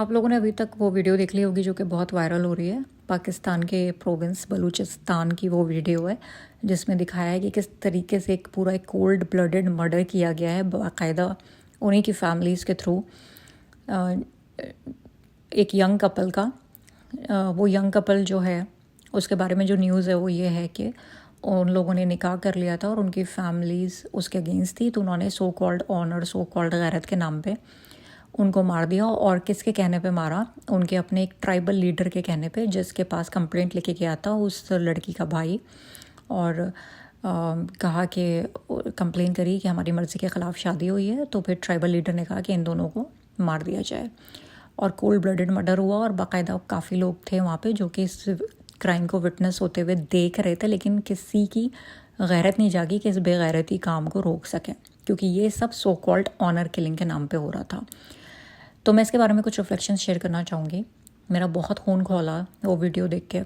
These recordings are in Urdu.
آپ لوگوں نے ابھی تک وہ ویڈیو دیکھ لی ہوگی جو کہ بہت وائرل ہو رہی ہے. پاکستان کے پروونس بلوچستان کی وہ ویڈیو ہے جس میں دکھایا ہے کہ کس طریقے سے ایک کولڈ بلڈڈ مرڈر کیا گیا ہے باقاعدہ انہیں کی فیملیز کے تھرو ایک ینگ کپل کا. وہ ینگ کپل جو ہے اس کے بارے میں جو نیوز ہے وہ یہ ہے کہ ان لوگوں نے نکاح کر لیا تھا اور ان کی فیملیز اس کے اگینسٹ تھی، تو انہوں نے سو کالڈ آنر سو کالڈ غیرت کے نام پہ ان کو مار دیا. اور کس کے کہنے پہ مارا؟ ان کے اپنے ایک ٹرائبل لیڈر کے کہنے پہ، جس کے پاس کمپلینٹ لے کے گیا تھا اس لڑکی کا بھائی، اور کہا کہ کمپلین کری کہ ہماری مرضی کے خلاف شادی ہوئی ہے. تو پھر ٹرائبل لیڈر نے کہا کہ ان دونوں کو مار دیا جائے، اور کولڈ بلڈڈ مرڈر ہوا. اور باقاعدہ کافی لوگ تھے وہاں پہ جو کہ اس کرائم کو وٹنس ہوتے ہوئے دیکھ رہے تھے، لیکن کسی کی غیرت نہیں جاگی کہ اس بے غیرتی کام کو روک سکیں، کیونکہ یہ سب سو کالڈ آنر کلنگ کے نام پہ ہو رہا تھا. تو میں اس کے بارے میں کچھ ریفلیکشن شیئر کرنا چاہوں گی. میرا بہت خون کھولا وہ ویڈیو دیکھ کے،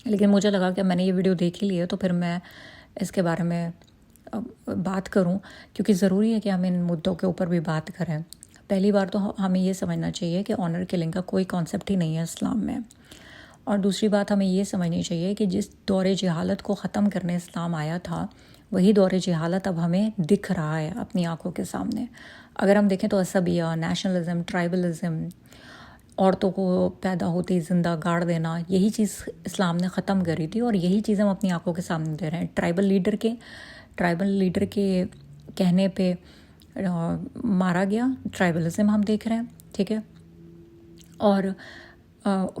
لیکن مجھے لگا کہ میں نے یہ ویڈیو دیکھ ہی لی ہے تو پھر میں اس کے بارے میں بات کروں، کیونکہ ضروری ہے کہ ہم ان مدعوں کے اوپر بھی بات کریں. پہلی بار تو ہمیں یہ سمجھنا چاہیے کہ آنر کلنگ کا کوئی کانسیپٹ ہی نہیں ہے اسلام میں. اور دوسری بات ہمیں یہ سمجھنی چاہیے کہ جس دور جہالت کو ختم کرنے اسلام آیا تھا، وہی دور جہالت اب ہمیں دکھ رہا ہے اپنی آنکھوں کے سامنے. اگر ہم دیکھیں تو عصبیہ، نیشنلزم، ٹرائبلزم، عورتوں کو پیدا ہوتی زندہ گاڑ دینا، یہی چیز اسلام نے ختم کری تھی، اور یہی چیز ہم اپنی آنکھوں کے سامنے دے رہے ہیں. ٹرائبل لیڈر کے کہنے پہ مارا گیا، ٹرائبلزم ہم دیکھ رہے ہیں، ٹھیک ہے. اور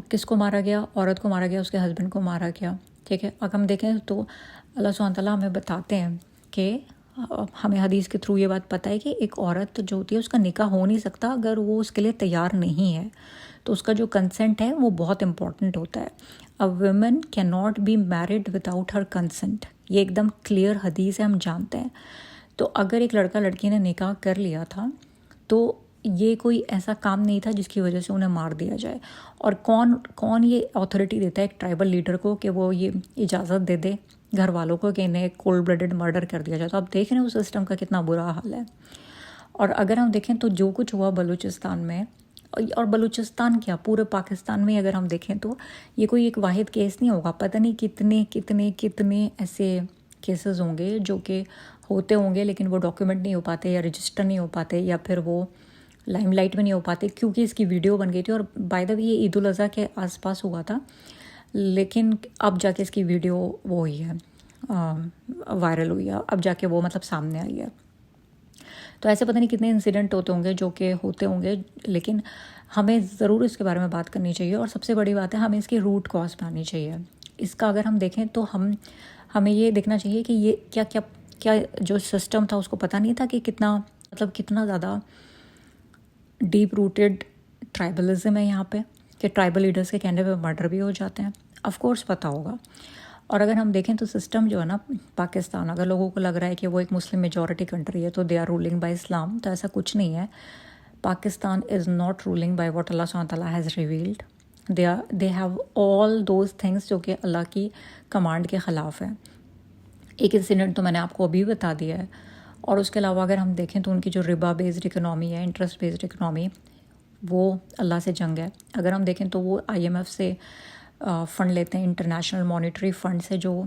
کس کو مارا گیا؟ عورت کو مارا گیا، اس کے ہسبینڈ کو مارا گیا، ٹھیک ہے. اگر ہم دیکھیں تو اللہ سبحانہ تعالیٰ ہمیں بتاتے ہیں کہ ہمیں حدیث کے تھرو یہ بات پتہ ہے کہ ایک عورت جو ہوتی ہے اس کا نکاح ہو نہیں سکتا اگر وہ اس کے لیے تیار نہیں ہے. تو اس کا جو کنسنٹ ہے وہ بہت امپورٹنٹ ہوتا ہے. A woman cannot be married without her consent. یہ ایک دم کلیئر حدیث ہے، ہم جانتے ہیں. تو اگر ایک لڑکا لڑکی نے نکاح کر لیا تھا تو یہ کوئی ایسا کام نہیں تھا جس کی وجہ سے انہیں مار دیا جائے. اور کون یہ اتھارٹی دیتا ہے ایک ٹرائبل لیڈر کو کہ وہ یہ اجازت دے دے گھر والوں کو کہ انہیں کولڈ بلڈڈ مرڈر کر دیا جائے؟ تو آپ دیکھ رہے ہیں اس سسٹم کا کتنا برا حال ہے. اور اگر ہم دیکھیں تو جو کچھ ہوا بلوچستان میں، اور بلوچستان کیا پورے پاکستان میں اگر ہم دیکھیں تو یہ کوئی ایک واحد کیس نہیں ہوگا، پتہ نہیں کتنے کتنے کتنے ایسے کیسز ہوں گے جو کہ ہوتے ہوں گے لیکن وہ ڈاکیومنٹ نہیں ہو پاتے، یا رجسٹر نہیں ہو پاتے، یا پھر وہ لائم لائٹ میں نہیں ہو پاتے کیونکہ اس کی ویڈیو بن گئی تھی. اور بائی دا وے یہ عید الاضحیٰ کے آس پاس ہوا تھا، لیکن اب جا کے اس کی ویڈیو وہ ہوئی ہے، وائرل ہوئی ہے، اب جا کے وہ مطلب سامنے آئی ہے. تو ایسے پتہ نہیں کتنے انسیڈنٹ ہوتے ہوں گے جو کہ ہوتے ہوں گے، لیکن ہمیں ضرور اس کے بارے میں بات کرنی چاہیے. اور سب سے بڑی بات ہے ہمیں اس کی روٹ کاز پہ آنی چاہیے. اس کا اگر ہم دیکھیں تو ہمیں یہ دیکھنا چاہیے کہ یہ کیا جو سسٹم تھا اس کو پتہ نہیں تھا کہ کتنا زیادہ ڈیپ روٹیڈ ٹرائبلزم ہے یہاں پہ، کہ ٹرائبل لیڈرز کے کہنے پہ مرڈر بھی ہو جاتے ہیں. آف کورس پتہ ہوگا. اور اگر ہم دیکھیں تو سسٹم جو ہے نا پاکستان، اگر لوگوں کو لگ رہا ہے کہ وہ ایک مسلم میجورٹی کنٹری ہے تو they are ruling by Islam, تو ایسا کچھ نہیں ہے. Pakistan is not ruling by what اللہ سبحانہ تعالیٰ has revealed. They have all those things جو کہ اللہ کی کمانڈ کے خلاف ہے. ایک انسیڈنٹ تو میں نے آپ کو ابھی بتا دیا ہے. اور اس کے علاوہ اگر ہم دیکھیں تو ان کی جو ربا بیسڈ اکنامی ہے، انٹرسٹ بیسڈ اکنامی، وہ اللہ سے جنگ ہے. اگر ہم دیکھیں تو وہ IMF سے فنڈ لیتے ہیں، انٹرنیشنل مانیٹری فنڈ سے جو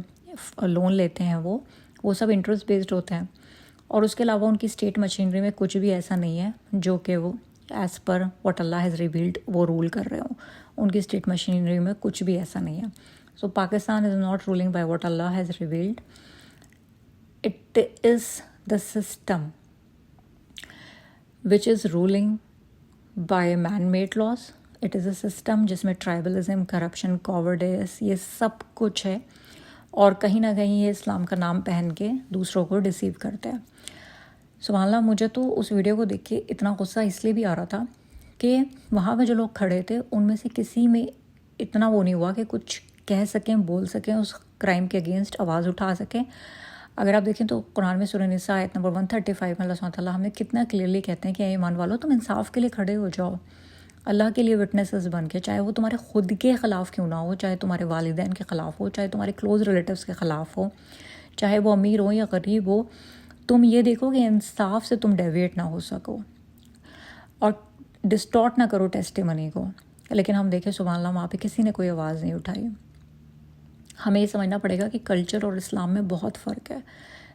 لون لیتے ہیں وہ سب انٹرسٹ بیسڈ ہوتے ہیں. اور اس کے علاوہ ان کی اسٹیٹ مشینری میں کچھ بھی ایسا نہیں ہے جو کہ وہ ایز پر واٹ اللہ ہیز ریویلڈ وہ رول کر رہے ہوں. ان کی اسٹیٹ مشینری میں کچھ بھی ایسا نہیں ہے. So Pakistan is not ruling by what اللہ has revealed. It is the system which is ruling by man-made laws. It is a system جس میں tribalism, corruption, cowardice یہ سب کچھ ہے، اور کہیں نہ کہیں یہ اسلام کا نام پہن کے دوسروں کو ڈیسیو کرتے ہیں. سبحان اللہ. مجھے تو اس ویڈیو کو دیکھ کے اتنا غصہ اس لیے بھی آ رہا تھا کہ وہاں پہ جو لوگ کھڑے تھے ان میں سے کسی میں اتنا وہ نہیں ہوا کہ کچھ کہہ سکیں، بول سکیں، اس کرائم کے اگینسٹ آواز اٹھا سکیں. اگر آپ دیکھیں تو قرآن میں سورہ نساء آیت نمبر 135 میں اللہ سبحانہ تعالیٰ ہمیں کتنا کلیئرلی کہتے ہیں کہ اے ایمان والو تم انصاف کے لیے کھڑے ہو جاؤ، اللہ کے لیے وٹنسز بن کے، چاہے وہ تمہارے خود کے خلاف کیوں نہ ہو، چاہے تمہارے والدین کے خلاف ہو، چاہے تمہارے کلوز ریلیٹیوز کے خلاف ہو، چاہے وہ امیر ہو یا غریب ہو. تم یہ دیکھو کہ انصاف سے تم ڈیویٹ نہ ہو سکو. اور ڈسٹارٹ نہ کرو ٹیسٹیمنی کو. لیکن ہم دیکھیں سبحان اللہ وہاں پہ کسی نے کوئی آواز نہیں اٹھائی. ہمیں یہ سمجھنا پڑے گا کہ کلچر اور اسلام میں بہت فرق ہے.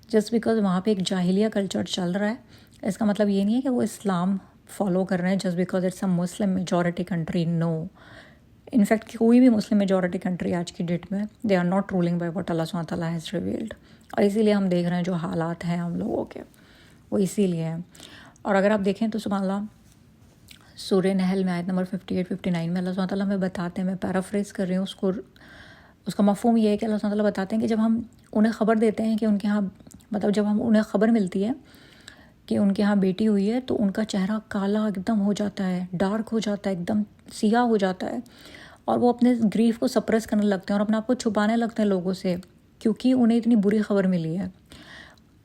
جسٹ بیکاز وہاں پہ ایک جاہلیہ کلچر چل رہا ہے اس کا مطلب یہ نہیں ہے کہ وہ اسلام فالو کر رہے ہیں just because it's a Muslim majority country. No, in fact کوئی بھی مسلم میجورٹی کنٹری آج کی ڈیٹ میں they are not ruling by what اللہ سبحانہ تعالیٰ ہیز ریویلڈ. اور اسی لیے ہم دیکھ رہے ہیں جو حالات ہیں ہم لوگوں کے وہ اسی لیے ہیں. اور اگر آپ دیکھیں تو سبحان اللہ سورہ نحل میں آیت نمبر 58-59 میں اللہ سبحانہ تعالیٰ ہمیں بتاتے ہیں، میں پیرافریز کر رہی ہوں اس کا مفہوم یہ ہے کہ اللہ سبحانہ تعالیٰ بتاتے ہیں کہ جب ہم انہیں خبر دیتے ہیں کہ ان کے ہاں مطلب جب ہم انہیں خبر ملتی ہے کہ ان کے ہاں بیٹی ہوئی ہے تو ان کا چہرہ کالا ایک دم ہو جاتا ہے، ڈارک ہو جاتا ہے، ایک دم سیاہ ہو جاتا ہے، اور وہ اپنے گریف کو سپریس کرنے لگتے ہیں اور اپنے آپ کو چھپانے لگتے ہیں لوگوں سے کیونکہ انہیں اتنی بری خبر ملی ہے.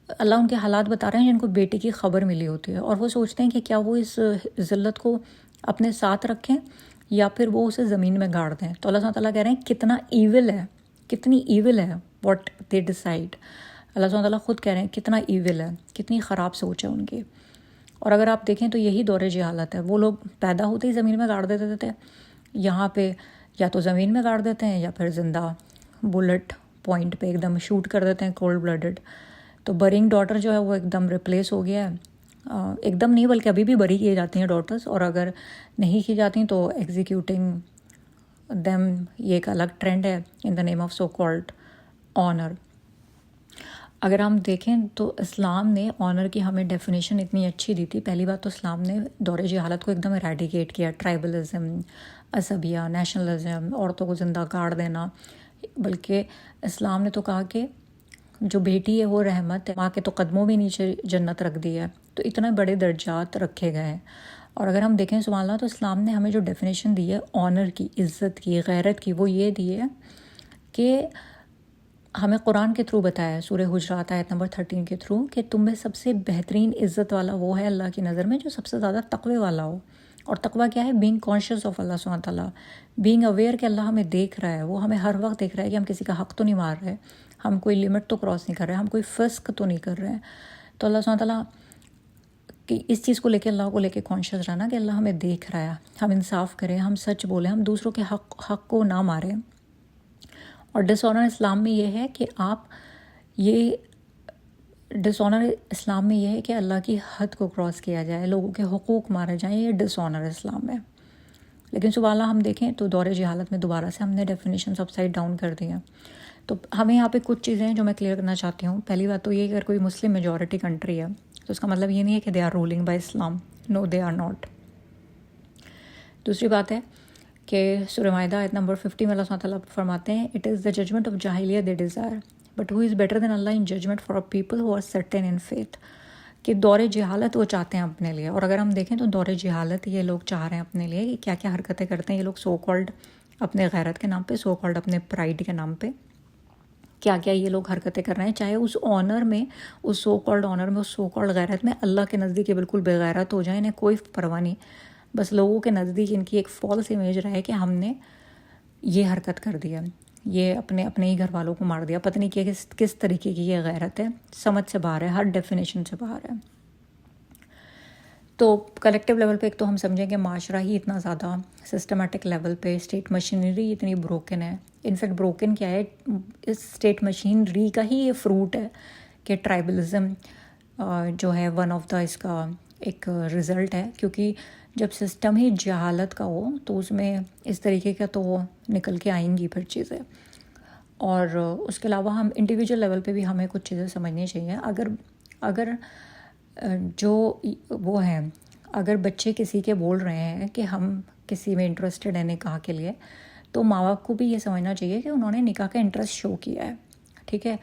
اللہ ان کے حالات بتا رہے ہیں جن کو بیٹی کی خبر ملی ہوتی ہے اور وہ سوچتے ہیں کہ کیا وہ اس ذلت کو اپنے ساتھ رکھیں یا پھر وہ اسے زمین میں گاڑ دیں. تو اللہ سبحانہ تعالیٰ کہہ رہے ہیں کتنا ایول ہے، کتنی ایول ہے واٹ دے ڈیسائڈ. اللہ سبحانہ تعالیٰ خود کہہ رہے ہیں کتنا ایول ہے، کتنی خراب سوچ ہے ان کی. اور اگر آپ دیکھیں تو یہی دور جہالت ہے. وہ لوگ پیدا ہوتے ہی زمین میں گاڑ دیتے تھے، یہاں پہ یا تو زمین میں گاڑ دیتے ہیں یا پھر زندہ بلٹ پوائنٹ پہ ایک دم شوٹ کر دیتے ہیں کولڈ بلڈڈ. تو برینگ ڈاٹر جو ہے وہ ایک دم ریپلیس ہو گیا ہے. ایک دم نہیں بلکہ ابھی بھی بری کی جاتی ہیں ڈاٹرز، اور اگر نہیں کی جاتی تو ایگزیکیوٹنگ دیم یہ ایک الگ ٹرینڈ ہے in the name of so called honour. اگر ہم دیکھیں تو اسلام نے آنر کی ہمیں ڈیفینیشن اتنی اچھی دی تھی. پہلی بات تو اسلام نے دور جہالت کو ایک دم اریڈیکیٹ کیا، ٹرائبلزم، عصبیہ، نیشنلزم، عورتوں کو زندہ گاڑ دینا. بلکہ اسلام نے تو کہا کہ جو بیٹی ہے وہ رحمت ہے، ماں کے تو قدموں میں نیچے جنت رکھ دی ہے. تو اتنے بڑے درجات رکھے گئے ہیں. اور اگر ہم دیکھیں سبحان اللہ تو اسلام نے ہمیں جو ڈیفینیشن دی ہے آنر کی، عزت کی، غیرت کی، وہ یہ دی ہے کہ ہمیں قرآن کے تھرو بتایا ہے سورہ حجرات آیت نمبر 13 کے تھرو کہ تم میں سب سے بہترین عزت والا وہ ہے اللہ کی نظر میں جو سب سے زیادہ تقوی والا ہو. اور تقوی کیا ہے؟ بینگ کانشیس آف اللہ سبحانہ تعالیٰ، بینگ اویئر کہ اللہ ہمیں دیکھ رہا ہے، وہ ہمیں ہر وقت دیکھ رہا ہے کہ ہم کسی کا حق تو نہیں مار رہے، ہم کوئی لمٹ تو کراس نہیں کر رہے، ہم کوئی فسق تو نہیں کر رہے ہیں. تو اللہ سبحانہ تعالیٰ کہ اس چیز کو لے کے اللہ کو لے کے کانشیس رہنا کہ اللہ ہمیں دیکھ رہا ہے، ہم انصاف کریں، ہم سچ بولیں، ہم دوسروں کے حق کو نہ ماریں. اور ڈس آنر اسلام میں یہ ہے کہ ڈس آنر اسلام میں یہ ہے کہ اللہ کی حد کو کراس کیا جائے، لوگوں کے حقوق مارے جائیں، یہ ڈس آنر اسلام میں. لیکن سبحان اللہ ہم دیکھیں تو دور جہالت میں دوبارہ سے ہم نے ڈیفینیشنز اپ سائڈ ڈاؤن کر دی ہیں. تو ہمیں یہاں پہ کچھ چیزیں ہیں جو میں کلیئر کرنا چاہتی ہوں. پہلی بات تو یہ کہ اگر کوئی مسلم میجورٹی کنٹری ہے تو اس کا مطلب یہ نہیں ہے کہ they are ruling by Islam. No, they are not. دوسری بات ہے کہ سورہ مائدہ آیت نمبر 50 میں اللہ سبحانہ تعالیٰ فرماتے ہیں it is the judgment of جاہلیہ they desire but who is better than اللہ in judgment for people who are certain in faith. کہ دور جہالت وہ چاہتے ہیں اپنے لیے. اور اگر ہم دیکھیں تو دور جہالت یہ لوگ چاہ رہے ہیں اپنے لیے کہ کیا کیا حرکتیں کرتے ہیں یہ لوگ سو کالڈ اپنے غیرت کے نام پہ، سو کالڈ اپنے پرائڈ کے نام پہ، کیا کیا یہ لوگ حرکتیں کر رہے ہیں. چاہے اس آنر میں، اس سو کالڈ آنر میں، اس سو کالڈ غیرت میں اللہ کے نزدیک یہ بالکل بے غیرت ہو جائیں، انہیں کوئی پرواہ نہیں. بس لوگوں کے نزدیک ان کی ایک فالس امیج رہے کہ ہم نے یہ حرکت کر دیا، یہ اپنے ہی گھر والوں کو مار دیا. پتہ نہیں کہ کس طریقے کی یہ غیرت ہے، سمجھ سے باہر ہے، ہر ڈیفینیشن سے باہر ہے. تو کلیکٹیو لیول پہ ایک تو ہم سمجھیں کہ معاشرہ ہی اتنا زیادہ سسٹمیٹک لیول پہ اسٹیٹ مشینری اتنی بروکن ہے. انفیکٹ بروکن کیا ہے، اس اسٹیٹ مشینری کا ہی یہ فروٹ ہے کہ ٹرائبلزم جو ہے ون آف دا اس کا ایک رزلٹ ہے. کیونکہ جب سسٹم ہی جہالت کا ہو تو اس میں اس طریقے کا تو وہ نکل کے آئیں گی پھر چیزیں. اور اس کے علاوہ ہم انڈیویجول لیول پہ بھی ہمیں کچھ چیزیں سمجھنی چاہیے. اگر جو وہ ہیں، اگر بچے کسی کے بول رہے ہیں کہ ہم کسی میں انٹرسٹڈ ہیں نکاح کے لیے، تو ماں باپ کو بھی یہ سمجھنا چاہیے کہ انہوں نے نکاح کا انٹرسٹ شو کیا ہے. ٹھیک ہے.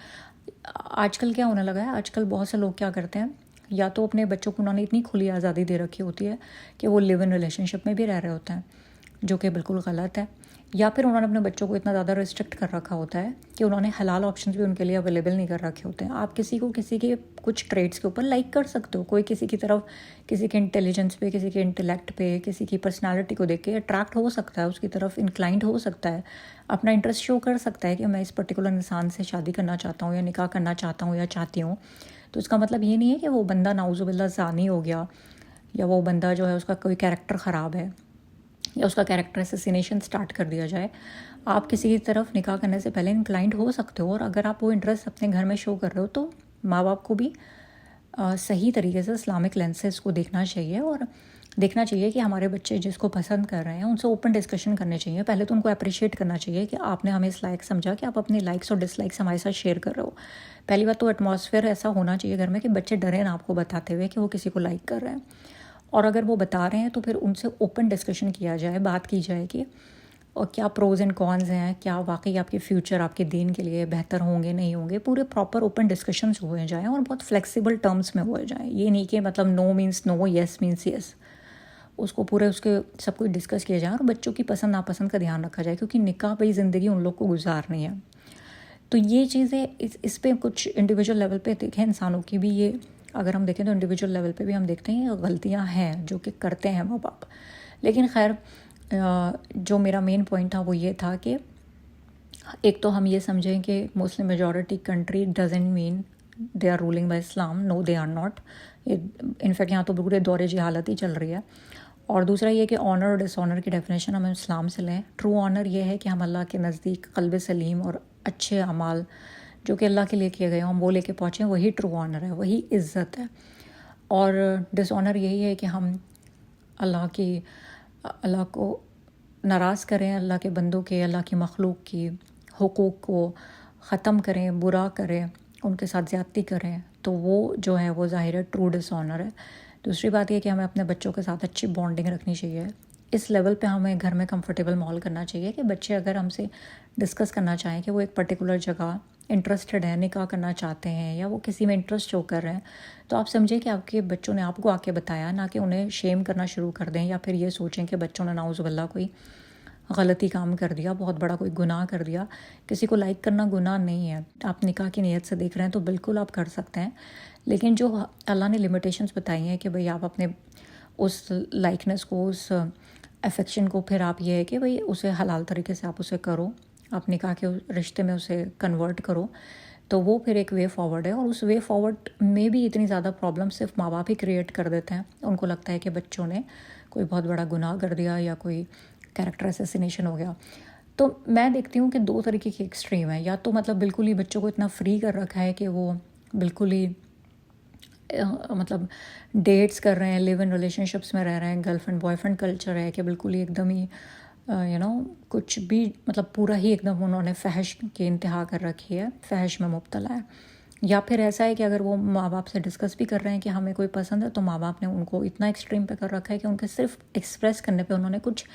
آج کل کیا ہونے لگا ہے، آج کل بہت سے لوگ کیا کرتے ہیں، یا تو اپنے بچوں کو انہوں نے اتنی کھلی آزادی دے رکھی ہوتی ہے کہ وہ لیو ان ریلیشن شپ میں بھی رہ رہے ہوتے ہیں، جو کہ بالکل غلط ہے. یا پھر انہوں نے اپنے بچوں کو اتنا زیادہ ریسٹرکٹ کر رکھا ہوتا ہے کہ انہوں نے حلال آپشنز بھی ان کے لیے اویلیبل نہیں کر رکھے ہوتے ہیں. آپ کسی کو کسی کے کچھ ٹریٹس کے اوپر لائک کر سکتے ہو، کوئی کسی کی طرف، کسی کے انٹیلیجنس پہ، کسی کے انٹلیکٹ پہ، کسی کی پرسنالٹی کو دیکھ کے اٹریکٹ ہو سکتا ہے، اس کی طرف انکلائنڈ ہو سکتا ہے، اپنا انٹرسٹ شو کر سکتا ہے کہ میں اس پرٹیکولر انسان سے شادی کرنا چاہتا ہوں یا نکاح کرنا چاہتا ہوں یا چاہتی ہوں. تو اس کا مطلب یہ نہیں ہے کہ وہ بندہ نعوذ باللہ زانی ہو گیا یا وہ بندہ جو ہے اس کا کوئی کیریکٹر خراب ہے یا اس کا کیریکٹر اسیسینیشن سٹارٹ کر دیا جائے. آپ کسی کی طرف نکاح کرنے سے پہلے انکلائنڈ ہو سکتے ہو، اور اگر آپ وہ انٹرسٹ اپنے گھر میں شو کر رہے ہو تو ماں باپ کو بھی صحیح طریقے سے اسلامک لینس سے اس کو دیکھنا چاہیے، اور دیکھنا چاہیے کہ ہمارے بچے جس کو پسند کر رہے ہیں ان سے اوپن ڈسکشن کرنے چاہیے. پہلے تو ان کو اپریشیٹ کرنا چاہیے کہ آپ نے ہمیں اس لائق سمجھا کہ آپ اپنی لائکس اور ڈس لائکس ہمارے ساتھ شیئر کر رہے ہو. پہلی بات تو ایٹماسفیئر ایسا ہونا چاہیے گھر میں کہ بچے ڈریں نا آپ کو بتاتے ہوئے کہ وہ کسی کو لائک کر رہے ہیں، اور اگر وہ بتا رہے ہیں تو پھر ان سے اوپن ڈسکشن کیا جائے، بات کی جائے کہ اور کیا پروز اینڈ کونز ہیں، کیا واقعی آپ کے فیوچر آپ کے دین کے لیے بہتر ہوں گے نہیں ہوں گے. پورے پراپر اوپن ڈسکشنز ہوئے جائیں اور بہت فلیکسیبل ٹرمز میں ہوئے جائیں. یہ نہیں کہ مطلب نو مینس نو، یس مینس یس. اس کو پورے اس کے سب کچھ ڈسکس کیا جائے اور بچوں کی پسند ناپسند کا دھیان رکھا جائے، کیونکہ نکاح پہ ہی زندگی ان لوگ کو گزارنی ہے. تو یہ چیزیں اس پہ کچھ انڈیویجول لیول پہ دیکھیں انسانوں کی بھی، یہ اگر ہم دیکھیں تو انڈیویجول لیول پہ بھی ہم دیکھتے ہیں یہ غلطیاں ہیں جو کہ کرتے ہیں ماں باپ. لیکن خیر جو میرا مین پوائنٹ تھا وہ یہ تھا کہ ایک تو ہم یہ سمجھیں کہ Muslim majority country doesn't mean they are ruling by Islam. No they are not. In fact یہاں تو بالکل دور جہالت ہی چل رہی ہے. اور دوسرا یہ کہ آنر اور ڈس آنر کی ڈیفینیشن ہم اسلام سے لیں. ٹرو آنر یہ ہے کہ ہم اللہ کے نزدیک قلب سلیم اور اچھے اعمال جو کہ اللہ کے لیے کیے گئے ہوں ہم وہ لے کے پہنچیں، وہی ٹرو آنر ہے، وہی عزت ہے. اور ڈس آنر یہی ہے کہ ہم اللہ کو ناراض کریں، اللہ کے بندوں کے، اللہ کی مخلوق کی حقوق کو ختم کریں، برا کریں، ان کے ساتھ زیادتی کریں، تو وہ جو ہے وہ ظاہر ہے ٹرو ڈس آنر ہے. دوسری بات یہ کہ ہمیں اپنے بچوں کے ساتھ اچھی بانڈنگ رکھنی چاہیے. اس لیول پہ ہمیں گھر میں کمفرٹیبل ماحول کرنا چاہیے کہ بچے اگر ہم سے ڈسکس کرنا چاہیں کہ وہ ایک پرٹیکولر جگہ انٹرسٹڈ ہیں، نکاح کرنا چاہتے ہیں یا وہ کسی میں انٹرسٹ شو کر رہے ہیں، تو آپ سمجھیں کہ آپ کے بچوں نے آپ کو آ کے بتایا، نہ کہ انہیں شیم کرنا شروع کر دیں یا پھر یہ سوچیں کہ بچوں نے نعوذ باللہ کوئی غلطی کام کر دیا، بہت بڑا کوئی گناہ کر دیا. کسی کو لائک کرنا گناہ نہیں ہے. آپ نکاح کی نیت سے دیکھ رہے ہیں تو بالکل آپ کر سکتے ہیں، لیکن جو اللہ نے لمیٹیشنز بتائی ہیں کہ بھئی آپ اپنے اس لائکنس کو، اس افیکشن کو، پھر آپ یہ ہے کہ بھئی اسے حلال طریقے سے آپ اسے کرو، آپ نکاح کے رشتے میں اسے کنورٹ کرو، تو وہ پھر ایک وے فارورڈ ہے. اور اس وے فارورڈ میں بھی اتنی زیادہ پرابلم صرف ماں باپ ہی کریٹ کر دیتے ہیں. ان کو لگتا ہے کہ بچوں نے کوئی بہت بڑا گناہ کر دیا یا کوئی کیریکٹر اسیسینیشن ہو گیا. تو میں دیکھتی ہوں کہ دو طریقے کی ایکسٹریم ہے. یا تو مطلب بالکل ہی بچوں کو اتنا فری کر رکھا ہے کہ وہ بالکل ہی مطلب ڈیٹس کر رہے ہیں، لیو ان ریلیشن شپس میں رہ رہے ہیں، girl friend boy friend culture ہے کہ بالکل ہی ایک دم ہی کچھ بھی مطلب پورا ہی ایک دم انہوں نے فحش کی انتہا کر رکھی ہے، فحش میں مبتلا ہے. یا پھر ایسا ہے کہ اگر وہ ماں باپ سے ڈسکس بھی کر رہے ہیں کہ ہمیں کوئی پسند ہے، تو ماں باپ نے ان کو اتنا ایکسٹریم پہ کر رکھا ہے کہ ان کے صرف ایکسپریس کرنے پہ انہوں نے کچھ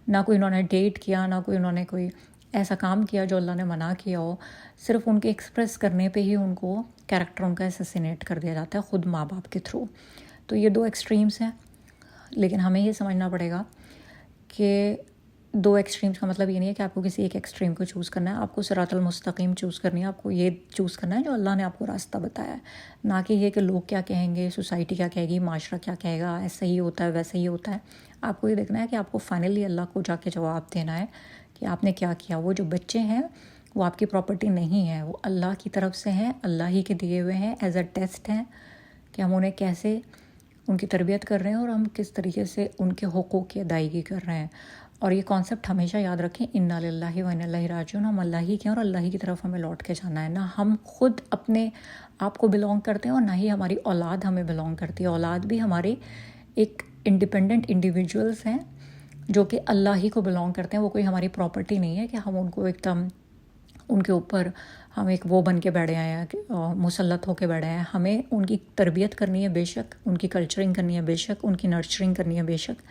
نہ کوئی انہوں نے ڈیٹ کیا، نہ کوئی انہوں نے کوئی ایسا کام کیا جو اللہ نے منع کیا ہو، صرف ان کے ایکسپریس کرنے پہ ہی ان کو کیریکٹر ان کا اسیسینیٹ کر دیا جاتا ہے خود ماں باپ کے تھرو. تو یہ دو ایکسٹریمز ہیں، لیکن ہمیں یہ سمجھنا پڑے گا کہ دو ایکسٹریمز کا مطلب یہ نہیں ہے کہ آپ کو کسی ایک ایکسٹریم کو چوز کرنا ہے. آپ کو صراط المستقیم چوز کرنی ہے، آپ کو یہ چوز کرنا ہے جو اللہ نے آپ کو راستہ بتایا ہے، نہ کہ یہ کہ لوگ کیا کہیں گے، سوسائٹی کیا کہے گی، معاشرہ کیا کہے گا، ایسا ہی ہوتا ہے ویسا ہی ہوتا ہے. آپ کو یہ دیکھنا ہے کہ آپ کو فائنلی اللہ کو جا کے جواب دینا ہے کہ آپ نے کیا کیا. وہ جو بچے ہیں وہ آپ کی پراپرٹی نہیں ہے، وہ اللہ کی طرف سے ہیں، اللہ ہی کے دیے ہوئے ہیں، ایز اے ٹیسٹ ہیں کہ ہم انہیں کیسے ان کی تربیت کر رہے ہیں اور ہم کس طریقے سے ان کے حقوق کی ادائیگی کر رہے ہیں. اور یہ کانسیپٹ ہمیشہ یاد رکھیں، انا للہ و انا الیہ راجعون. ہم اللہ ہی کے ہیں اور اللہ ہی کی طرف ہمیں لوٹ کے جانا ہے. نہ ہم خود اپنے آپ کو بلونگ کرتے ہیں اور نہ ہی ہماری اولاد ہمیں بلونگ کرتی ہے. اولاد بھی ہماری ایک انڈیپینڈنٹ انڈیویجولس ہیں جو کہ اللہ ہی کو بلونگ کرتے ہیں. وہ کوئی ہماری پراپرٹی نہیں ہے کہ ہم ان کو ایک دم ان کے اوپر ہم ایک وہ بن کے بیٹھے آئے ہیں، مسلط ہو کے بیٹھے ہیں. ہمیں ان کی تربیت کرنی ہے بے شک، ان کی کلچرنگ کرنی ہے بے شک، ان کی نرچرنگ کرنی ہے بے شک،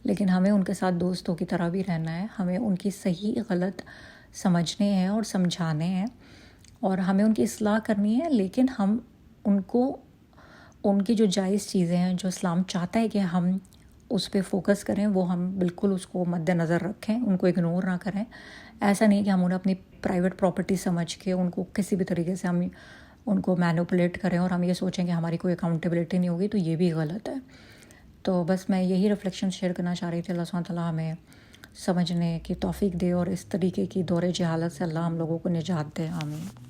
لیکن ہمیں ان کے ساتھ دوستوں کی طرح بھی رہنا ہے. ہمیں ان کی صحیح غلط سمجھنے ہیں اور سمجھانے ہیں، اور ہمیں ان کی اصلاح کرنی ہے. لیکن ہم ان کو ان کی جو جائز چیزیں ہیں جو اسلام چاہتا ہے کہ ہم اس پہ فوکس کریں، وہ ہم بالکل اس کو مد نظر رکھیں، ان کو اگنور نہ کریں. ایسا نہیں کہ ہم انہیں اپنی پرائیویٹ پراپرٹی سمجھ کے ان کو کسی بھی طریقے سے ہم ان کو مینوپولیٹ کریں اور ہم یہ سوچیں کہ ہماری کوئی اکاؤنٹیبلٹی نہیں ہوگی، تو یہ بھی غلط ہے. تو بس میں یہی ریفلیکشن شیئر کرنا چاہ رہی تھی. اللہ سبحانہ تعالیٰ ہمیں سمجھنے کی توفیق دے اور اس طریقے کی دور جہالت سے اللہ ہم لوگوں کو نجات دے. آمین.